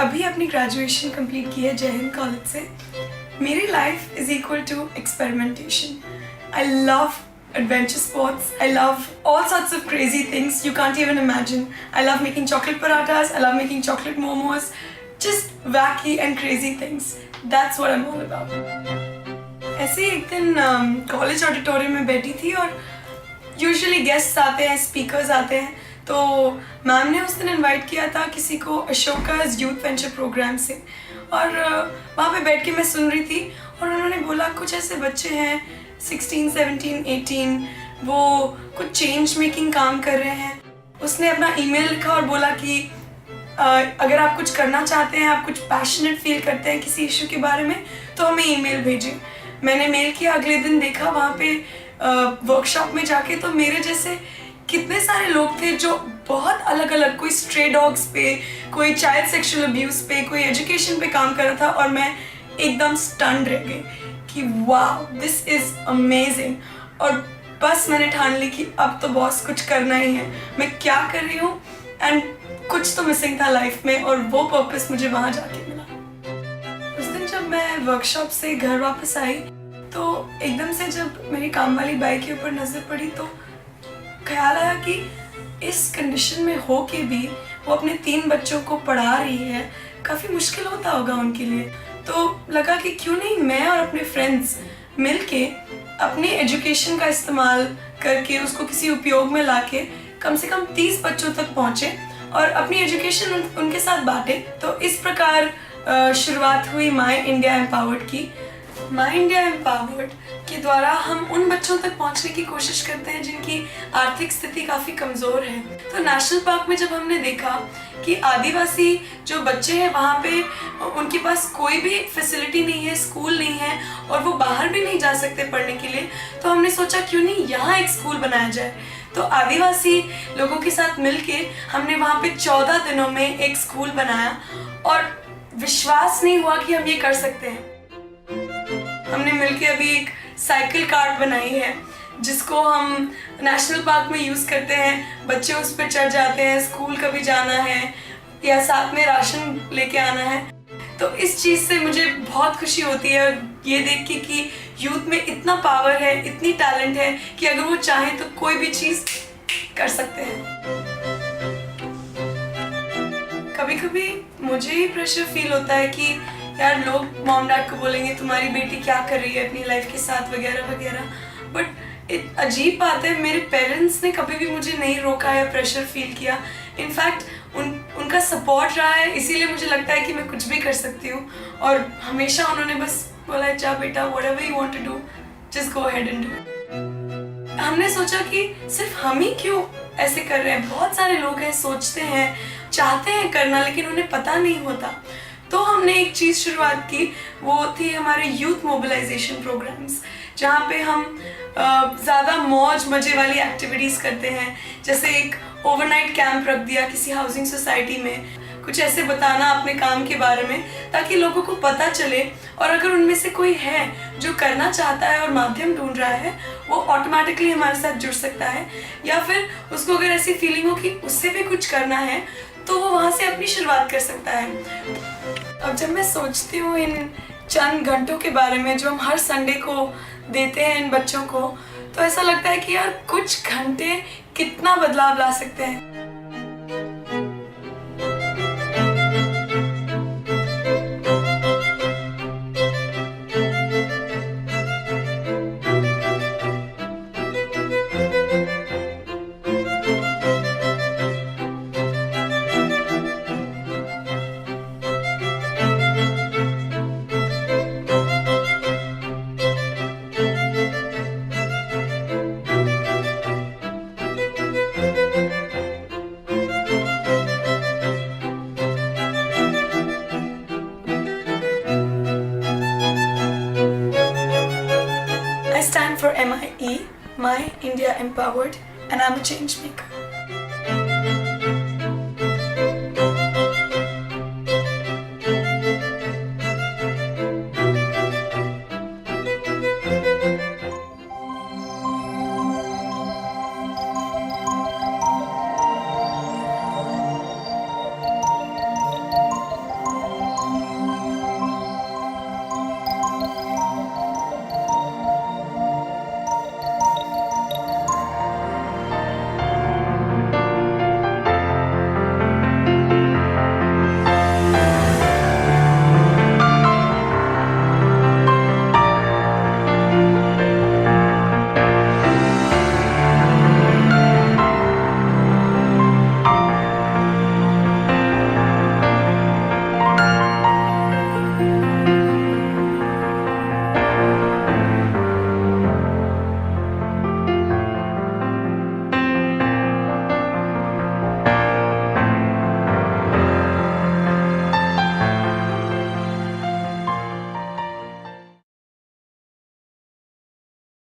अभी अपनी graduation complete की है जय हिंद कॉलेज से। मेरी life is equal to experimentation. I love adventure sports. I love all sorts of crazy things you can't even imagine. I love making chocolate parathas. I love making chocolate momos. Just wacky and crazy things. That's what I'm all about. ऐसे ही एक दिन college auditorium में बैठी थी और usually guests आते हैं, speakers आते हैं, तो मैम ने उस दिन इनवाइट किया था किसी को अशोका's यूथ वेंचर प्रोग्राम से। और वहाँ पे बैठ के मैं सुन रही थी और उन्होंने बोला कुछ ऐसे बच्चे हैं 16, 17, 18, वो कुछ चेंज मेकिंग काम कर रहे हैं। उसने अपना ईमेल लिखा और बोला कि अगर आप कुछ करना चाहते हैं, आप कुछ पैशनेट फील करते हैं किसी इशू के बारे में, तो हमें ईमेल भेजें। मैंने मेल किया, अगले दिन देखा वहाँ पे वर्कशॉप में जाके तो मेरे जैसे कितने सारे लोग थे जो बहुत अलग अलग, कोई स्ट्रे डॉग्स पे, कोई चाइल्ड सेक्सुअल अब्यूज पे, कोई एजुकेशन पे काम कर रहा था। और मैं एकदम स्टन्ड रह गई कि वाओ, दिस इज अमेजिंग। और बस मैंने ठान ली कि अब तो बॉस कुछ करना ही है। मैं क्या कर रही हूँ एंड कुछ तो मिसिंग था लाइफ में और वो पर्पस मुझे वहाँ जाके मिला। उस दिन जब मैं वर्कशॉप से घर वापस आई तो एकदम से जब मेरी काम वाली बाई के ऊपर नजर पड़ी तो ख्याल आया कि इस कंडीशन में हो के भी वो अपने 3 बच्चों को पढ़ा रही है। काफ़ी मुश्किल होता होगा उनके लिए। तो लगा कि क्यों नहीं मैं और अपने फ्रेंड्स मिलके अपने एजुकेशन का इस्तेमाल करके उसको किसी उपयोग में लाके कम से कम 30 बच्चों तक पहुँचे और अपनी एजुकेशन उनके साथ बांटे। तो इस प्रकार शुरुआत हुई माई इंडिया एम्पावर्ड की। माई इंडिया एम्पावर्ड के द्वारा हम उन बच्चों तक पहुंचने की कोशिश करते हैं जिनकी आर्थिक स्थिति काफ़ी कमज़ोर है। तो नेशनल पार्क में जब हमने देखा कि आदिवासी जो बच्चे हैं वहाँ पे उनके पास कोई भी फैसिलिटी नहीं है, स्कूल नहीं है और वो बाहर भी नहीं जा सकते पढ़ने के लिए, तो हमने सोचा क्यों नहीं यहाँ एक स्कूल बनाया जाए। तो आदिवासी लोगों के साथ मिलके हमने वहाँ पे 14 दिनों में एक स्कूल बनाया और विश्वास नहीं हुआ कि हम ये कर सकते हैं। हमने मिलके अभी एक साइकिल कार्ट बनाई है जिसको हम नेशनल पार्क में यूज़ करते हैं। बच्चे उस पर चढ़ जाते हैं, स्कूल कभी जाना है या साथ में राशन लेके आना है। तो इस चीज़ से मुझे बहुत खुशी होती है ये देख के कि यूथ में इतना पावर है, इतनी टैलेंट है कि अगर वो चाहें तो कोई भी चीज़ कर सकते हैं। कभी कभी मुझे ही प्रेशर फील होता है कि यार लोग मॉम डैड को बोलेंगे तुम्हारी बेटी क्या कर रही है अपनी लाइफ के साथ वगैरह वगैरह। बट अजीब बात है, मेरे पेरेंट्स ने कभी भी मुझे नहीं रोका या प्रेशर फील किया। इनफैक्ट उनका सपोर्ट रहा है, इसीलिए मुझे लगता है कि मैं कुछ भी कर सकती हूँ। और हमेशा उन्होंने बस बोला जा बेटा, whatever you want to do just go ahead and do. हमने सोचा कि सिर्फ हम ही क्यों ऐसे कर रहे हैं, बहुत सारे लोग हैं सोचते हैं, चाहते हैं करना, लेकिन उन्हें पता नहीं होता। तो हमने एक चीज़ शुरुआत की, वो थी हमारे यूथ मोबिलाइजेशन प्रोग्राम्स, जहाँ पे हम ज़्यादा मौज मजे वाली एक्टिविटीज़ करते हैं। जैसे एक ओवरनाइट कैंप रख दिया किसी हाउसिंग सोसाइटी में, कुछ ऐसे बताना अपने काम के बारे में ताकि लोगों को पता चले। और अगर उनमें से कोई है जो करना चाहता है और माध्यम ढूंढ रहा है, वो ऑटोमेटिकली हमारे साथ जुड़ सकता है। या फिर उसको अगर ऐसी फीलिंग हो कि उससे भी कुछ करना है तो वो वहाँ से अपनी शुरुआत कर सकता है। अब जब मैं सोचती हूँ इन चंद घंटों के बारे में जो हम हर संडे को देते हैं इन बच्चों को, तो ऐसा लगता है कि यार कुछ घंटे कितना बदलाव ला सकते हैं। I stand for MIE, My India Empowered, and I'm a change maker.